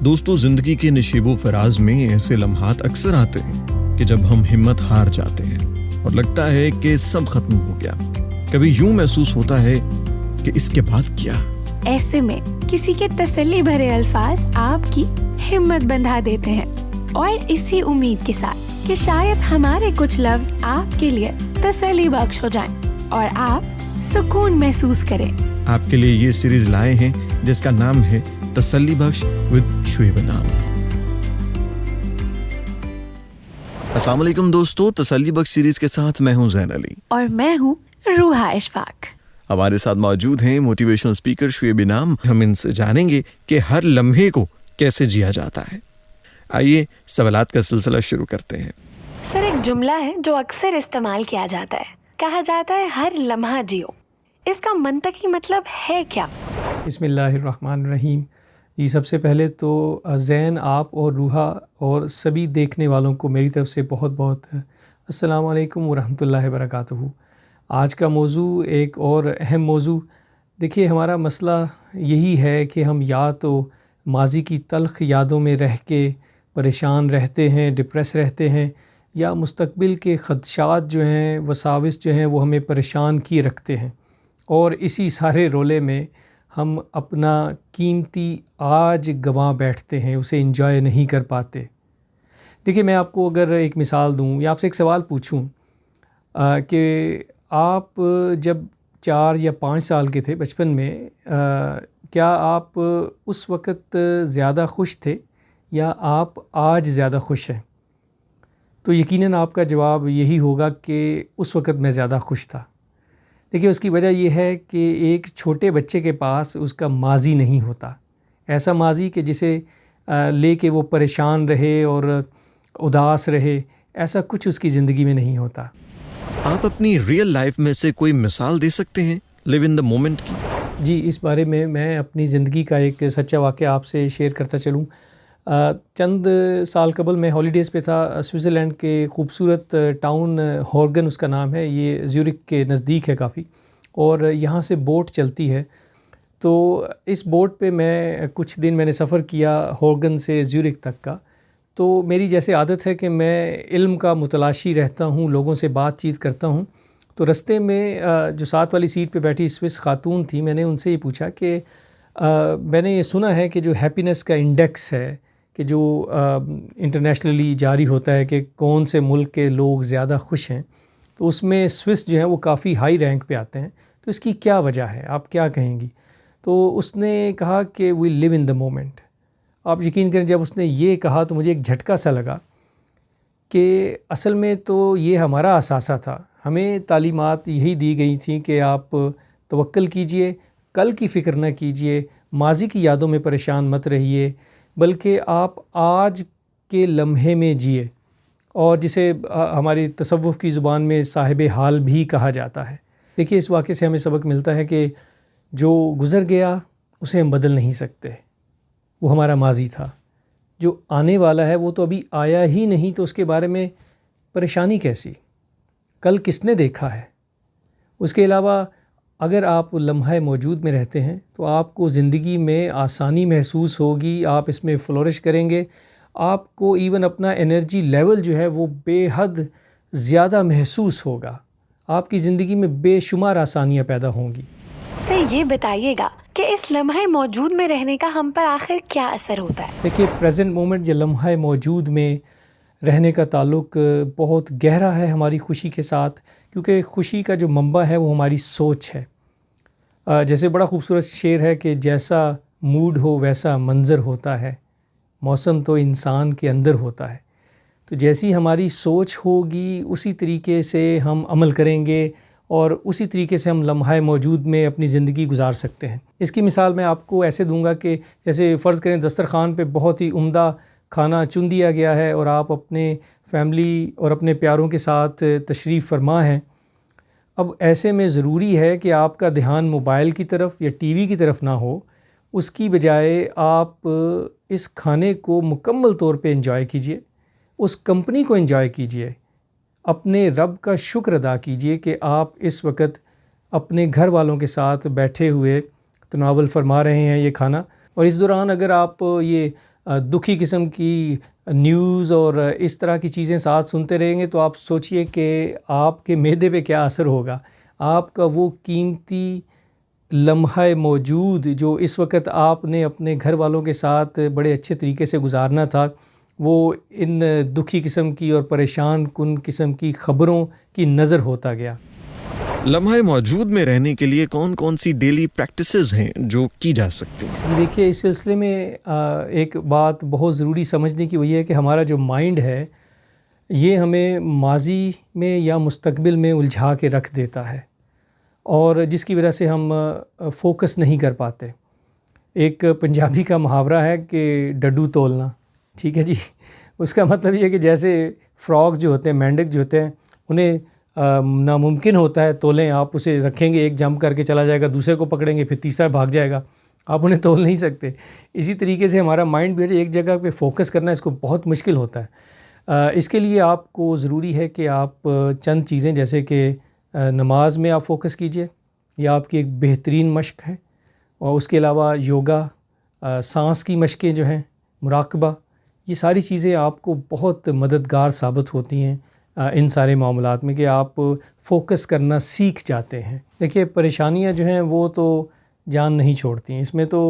دوستو زندگی کے نشیب و فراز میں ایسے لمحات اکثر آتے ہیں کہ جب ہم ہمت ہار جاتے ہیں اور لگتا ہے کہ سب ختم ہو گیا. کبھی یوں محسوس ہوتا ہے کہ اس کے بعد کیا. ایسے میں کسی کے تسلی بھرے الفاظ آپ کی ہمت بندھا دیتے ہیں اور اسی امید کے ساتھ کہ شاید ہمارے کچھ لفظ آپ کے لیے تسلی بخش ہو جائیں اور آپ سکون محسوس کریں. آپ کے لیے یہ سیریز لائے ہیں جس کا نام ہے تسلی بخش ود شعیب انعام. السلام علیکم دوستو، تسلی بخش سیریز کے ساتھ میں ہوں زین علی اور میں ہوں روحا اشفاق. ہمارے ساتھ موجود ہیں موٹیویشنل اسپیکر شعیب انعام. ہم ان سے جانیں گے کہ ہر لمحے کو کیسے جیا جاتا ہے. آئیے سوالات کا سلسلہ شروع کرتے ہیں. سر، ایک جملہ ہے جو اکثر استعمال کیا جاتا ہے. کہا جاتا ہے ہر لمحہ جیو. اس کا منطقی مطلب ہے کیا؟ بسم اللہ الرحمن الرحیم. جی، سب سے پہلے تو زین، آپ اور روحا اور سبھی دیکھنے والوں کو میری طرف سے بہت بہت السلام علیکم ورحمۃ اللہ وبرکاتہ. آج کا موضوع ایک اور اہم موضوع. دیکھیے، ہمارا مسئلہ یہی ہے کہ ہم یا تو ماضی کی تلخ یادوں میں رہ کے پریشان رہتے ہیں، ڈپریس رہتے ہیں، یا مستقبل کے خدشات جو ہیں، وساوس جو ہیں، وہ ہمیں پریشان کیے رکھتے ہیں، اور اسی سارے رولے میں ہم اپنا قیمتی آج گنوا بیٹھتے ہیں، اسے انجوائے نہیں کر پاتے. دیکھیے، میں آپ کو اگر ایک مثال دوں یا آپ سے ایک سوال پوچھوں کہ آپ جب 4 یا 5 سال کے تھے بچپن میں، کیا آپ اس وقت زیادہ خوش تھے یا آپ آج زیادہ خوش ہیں؟ تو یقیناً آپ کا جواب یہی ہوگا کہ اس وقت میں زیادہ خوش تھا. دیکھیے، اس کی وجہ یہ ہے کہ ایک چھوٹے بچے کے پاس اس کا ماضی نہیں ہوتا، ایسا ماضی کہ جسے لے کے وہ پریشان رہے اور اداس رہے. ایسا کچھ اس کی زندگی میں نہیں ہوتا. آپ اپنی ریئل لائف میں سے کوئی مثال دے سکتے ہیں لیو ان دا مومنٹ کی؟ جی، اس بارے میں اپنی زندگی کا ایک سچا واقعہ آپ سے شیئر کرتا چلوں. چند سال قبل میں ہالیڈیز پہ تھا سوئٹزرلینڈ کے خوبصورت ٹاؤن ہورگن اس کا نام ہے. یہ زیورک کے نزدیک ہے کافی، اور یہاں سے بوٹ چلتی ہے. تو اس بوٹ پہ میں کچھ دن میں نے سفر کیا ہورگن سے زیورک تک کا. تو میری جیسے عادت ہے کہ میں علم کا متلاشی رہتا ہوں، لوگوں سے بات چیت کرتا ہوں. تو رستے میں جو ساتھ والی سیٹ پہ بیٹھی سوئس خاتون تھی، میں نے ان سے یہ پوچھا کہ میں نے یہ سنا ہے کہ جو ہیپینس کا انڈیکس ہے کہ جو انٹرنیشنلی جاری ہوتا ہے کہ کون سے ملک کے لوگ زیادہ خوش ہیں، تو اس میں سوئس جو ہیں وہ کافی ہائی رینک پہ آتے ہیں. تو اس کی کیا وجہ ہے، آپ کیا کہیں گی؟ تو اس نے کہا کہ وی لیو ان دا مومنٹ. آپ یقین کریں، جب اس نے یہ کہا تو مجھے ایک جھٹکا سا لگا کہ اصل میں تو یہ ہمارا اثاثہ تھا. ہمیں تعلیمات یہی دی گئی تھیں کہ آپ توکل کیجئے، کل کی فکر نہ کیجئے، ماضی کی یادوں میں پریشان مت رہیے، بلکہ آپ آج کے لمحے میں جیے، اور جسے ہماری تصوف کی زبان میں صاحب حال بھی کہا جاتا ہے. دیکھیے، اس واقعے سے ہمیں سبق ملتا ہے کہ جو گزر گیا اسے ہم بدل نہیں سکتے، وہ ہمارا ماضی تھا. جو آنے والا ہے وہ تو ابھی آیا ہی نہیں، تو اس کے بارے میں پریشانی کیسی؟ کل کس نے دیکھا ہے؟ اس کے علاوہ اگر آپ لمحہ موجود میں رہتے ہیں تو آپ کو زندگی میں آسانی محسوس ہوگی، آپ اس میں فلورش کریں گے. آپ کو ایون اپنا انرجی لیول جو ہے وہ بے حد زیادہ محسوس ہوگا. آپ کی زندگی میں بے شمار آسانیاں پیدا ہوں گی. سے یہ بتائیے گا کہ اس لمحہ موجود میں رہنے کا ہم پر آخر کیا اثر ہوتا ہے؟ دیکھیے، پریزنٹ مومنٹ یا لمحہ موجود میں رہنے کا تعلق بہت گہرا ہے ہماری خوشی کے ساتھ، کیونکہ خوشی کا جو منبع ہے وہ ہماری سوچ ہے. جیسے بڑا خوبصورت شعر ہے کہ جیسا موڈ ہو ویسا منظر ہوتا ہے، موسم تو انسان کے اندر ہوتا ہے. تو جیسی ہماری سوچ ہوگی اسی طریقے سے ہم عمل کریں گے، اور اسی طریقے سے ہم لمحہ موجود میں اپنی زندگی گزار سکتے ہیں. اس کی مثال میں آپ کو ایسے دوں گا کہ جیسے فرض کریں دسترخوان پہ بہت ہی عمدہ کھانا چن دیا گیا ہے اور آپ اپنے فیملی اور اپنے پیاروں کے ساتھ تشریف فرما ہیں. اب ایسے میں ضروری ہے کہ آپ کا دھیان موبائل کی طرف یا ٹی وی کی طرف نہ ہو، اس کی بجائے آپ اس کھانے کو مکمل طور پہ انجوائے کیجئے، اس کمپنی کو انجوائے کیجئے، اپنے رب کا شکر ادا کیجئے کہ آپ اس وقت اپنے گھر والوں کے ساتھ بیٹھے ہوئے تناول فرما رہے ہیں یہ کھانا. اور اس دوران اگر آپ یہ دکھی قسم کی نیوز اور اس طرح کی چیزیں ساتھ سنتے رہیں گے تو آپ سوچئے کہ آپ کے معدے پہ کیا اثر ہوگا. آپ کا وہ قیمتی لمحہ موجود جو اس وقت آپ نے اپنے گھر والوں کے ساتھ بڑے اچھے طریقے سے گزارنا تھا، وہ ان دکھی قسم کی اور پریشان کن قسم کی خبروں کی نظر ہوتا گیا. لمحہ موجود میں رہنے کے لیے کون کون سی ڈیلی پریکٹسز ہیں جو کی جا سکتی ہیں؟ جی دیکھیے، اس سلسلے میں ایک بات بہت ضروری سمجھنے کی وہ یہ ہے کہ ہمارا جو مائنڈ ہے یہ ہمیں ماضی میں یا مستقبل میں الجھا کے رکھ دیتا ہے، اور جس کی وجہ سے ہم فوکس نہیں کر پاتے. ایک پنجابی کا محاورہ ہے کہ ڈڈو تولنا، ٹھیک ہے جی. اس کا مطلب یہ ہے کہ جیسے فراگ جو ہوتے ہیں، مینڈک جو ہوتے ہیں، انہیں ناممکن ہوتا ہے تولیں. آپ اسے رکھیں گے، ایک جمپ کر کے چلا جائے گا، دوسرے کو پکڑیں گے، پھر تیسرا بھاگ جائے گا، آپ انہیں تول نہیں سکتے. اسی طریقے سے ہمارا مائنڈ بھی ایک جگہ پہ فوکس کرنا اس کو بہت مشکل ہوتا ہے. اس کے لیے آپ کو ضروری ہے کہ آپ چند چیزیں جیسے کہ نماز میں آپ فوکس کیجئے، یہ آپ کی ایک بہترین مشق ہے. اور اس کے علاوہ یوگا، سانس کی مشقیں جو ہیں، مراقبہ، یہ ساری چیزیں آپ کو بہت مددگار ثابت ہوتی ہیں ان سارے معاملات میں کہ آپ فوکس کرنا سیکھ جاتے ہیں. دیکھیے، پریشانیاں جو ہیں وہ تو جان نہیں چھوڑتی ہیں، اس میں تو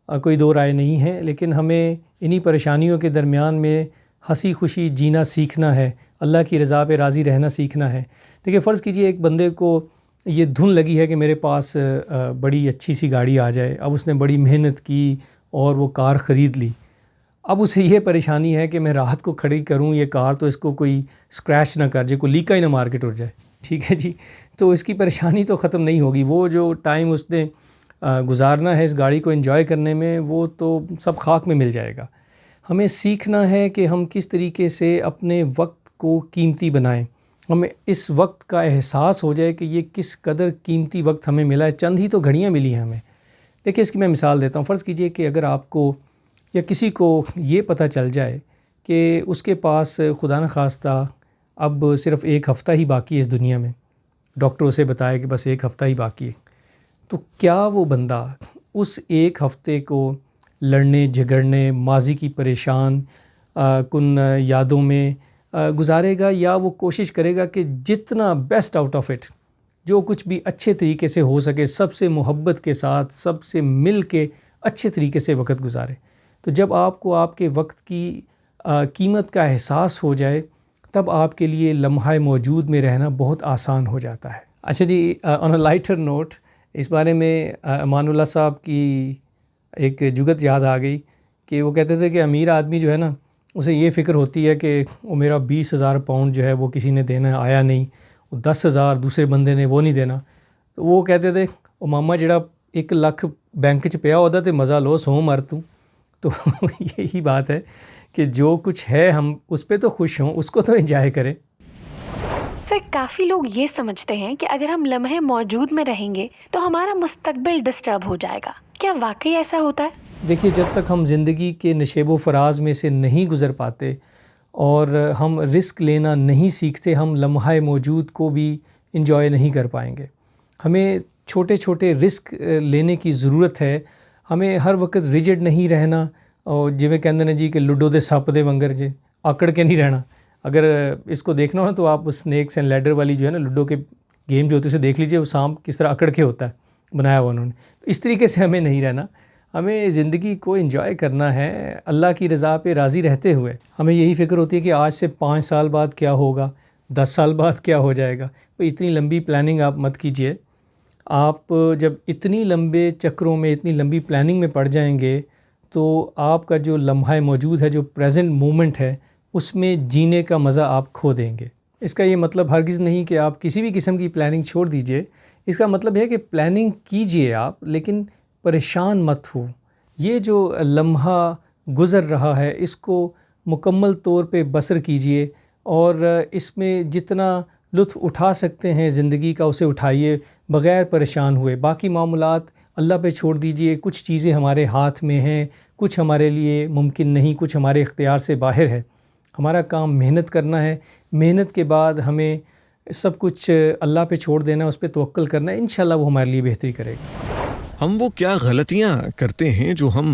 کوئی دو رائے نہیں ہے، لیکن ہمیں انہی پریشانیوں کے درمیان میں ہنسی خوشی جینا سیکھنا ہے، اللہ کی رضا پہ راضی رہنا سیکھنا ہے. دیکھیے، فرض کیجئے ایک بندے کو یہ دھن لگی ہے کہ میرے پاس بڑی اچھی سی گاڑی آ جائے. اب اس نے بڑی محنت کی اور وہ کار خرید لی. اب اسے یہ پریشانی ہے کہ میں رات کو کھڑی کروں یہ کار تو اس کو کوئی اسکریچ نہ کر جائے، کوئی لیکا ہی نہ مار کے ٹر جائے، ٹھیک ہے جی. تو اس کی پریشانی تو ختم نہیں ہوگی. وہ جو ٹائم اس نے گزارنا ہے اس گاڑی کو انجوائے کرنے میں، وہ تو سب خاک میں مل جائے گا. ہمیں سیکھنا ہے کہ ہم کس طریقے سے اپنے وقت کو قیمتی بنائیں. ہمیں اس وقت کا احساس ہو جائے کہ یہ کس قدر قیمتی وقت ہمیں ملا ہے. چند ہی تو گھڑیاں ملی ہیں ہمیں. دیکھیے، اس کی میں مثال دیتا ہوں. فرض کیجئے کہ اگر آپ کو یا کسی کو یہ پتہ چل جائے کہ اس کے پاس خدا نخواستہ اب صرف ایک ہفتہ ہی باقی ہے اس دنیا میں، ڈاکٹر اسے بتائے کہ بس ایک ہفتہ ہی باقی ہے، تو کیا وہ بندہ اس ایک ہفتے کو لڑنے جھگڑنے، ماضی کی پریشان کن یادوں میں گزارے گا، یا وہ کوشش کرے گا کہ جتنا بیسٹ آؤٹ آف اٹ، جو کچھ بھی اچھے طریقے سے ہو سکے، سب سے محبت کے ساتھ، سب سے مل کے اچھے طریقے سے وقت گزارے. تو جب آپ کو آپ کے وقت کی قیمت کا احساس ہو جائے تب آپ کے لیے لمحہ موجود میں رہنا بہت آسان ہو جاتا ہے. اچھا جی، آن اے لائٹر نوٹ، اس بارے میں امان اللہ صاحب کی ایک جگت یاد آ گئی کہ وہ کہتے تھے کہ امیر آدمی جو ہے نا، اسے یہ فکر ہوتی ہے کہ وہ میرا 20,000 پاؤنڈ جو ہے وہ کسی نے دینا آیا نہیں، وہ 10,000 دوسرے بندے نے وہ نہیں دینا. تو وہ کہتے تھے او ماما جڑا 1 ਲੱਖ بینک چ پیا ਉਹਦਾ ਤੇ مزہ لو سو مر تو. تو یہی بات ہے کہ جو کچھ ہے ہم اس پہ تو خوش ہوں، اس کو تو انجوائے کریں. سر، کافی لوگ یہ سمجھتے ہیں کہ اگر ہم لمحے موجود میں رہیں گے تو ہمارا مستقبل ڈسٹرب ہو جائے گا. کیا واقعی ایسا ہوتا ہے؟ دیکھیے، جب تک ہم زندگی کے نشیب و فراز میں سے نہیں گزر پاتے اور ہم رسک لینا نہیں سیکھتے، ہم لمحہ موجود کو بھی انجوائے نہیں کر پائیں گے. ہمیں چھوٹے چھوٹے رسک لینے کی ضرورت ہے. ہمیں ہر وقت ریجڈ نہیں رہنا، اور جویں کہندے نے جی کہ لوڈو دے سپ دے ونگر جے آکڑ کے نہیں رہنا. اگر اس کو دیکھنا ہو نا تو آپ اسنیکس اینڈ لیڈر والی جو ہے نا لوڈو کے گیم جو ہوتے ہیں اسے دیکھ لیجئے، وہ سانپ کس طرح اکڑ کے ہوتا ہے بنایا ہوا انہوں نے. اس طریقے سے ہمیں نہیں رہنا. ہمیں زندگی کو انجوائے کرنا ہے اللہ کی رضا پہ راضی رہتے ہوئے. ہمیں یہی فکر ہوتی ہے کہ آج سے 5 سال بعد کیا ہوگا، 10 سال بعد کیا ہو جائے گا. اتنی لمبی پلاننگ آپ مت کیجئے. آپ جب اتنی لمبے چکروں میں، اتنی لمبی پلاننگ میں پڑ جائیں گے تو آپ کا جو لمحہ موجود ہے، جو پریزنٹ مومنٹ ہے، اس میں جینے کا مزہ آپ کھو دیں گے. اس کا یہ مطلب ہرگز نہیں کہ آپ کسی بھی قسم کی پلاننگ چھوڑ دیجئے. اس کا مطلب ہے کہ پلاننگ کیجئے آپ، لیکن پریشان مت ہو. یہ جو لمحہ گزر رہا ہے اس کو مکمل طور پہ بسر کیجئے، اور اس میں جتنا لطف اٹھا سکتے ہیں زندگی کا اسے اٹھائیے بغیر پریشان ہوئے. باقی معاملات اللہ پہ چھوڑ دیجئے. کچھ چیزیں ہمارے ہاتھ میں ہیں، کچھ ہمارے لیے ممکن نہیں، کچھ ہمارے اختیار سے باہر ہے. ہمارا کام محنت کرنا ہے. محنت کے بعد ہمیں سب کچھ اللہ پہ چھوڑ دینا، اس پہ توکل کرنا ہے. انشاءاللہ وہ ہمارے لیے بہتری کرے گا. ہم وہ کیا غلطیاں کرتے ہیں جو ہم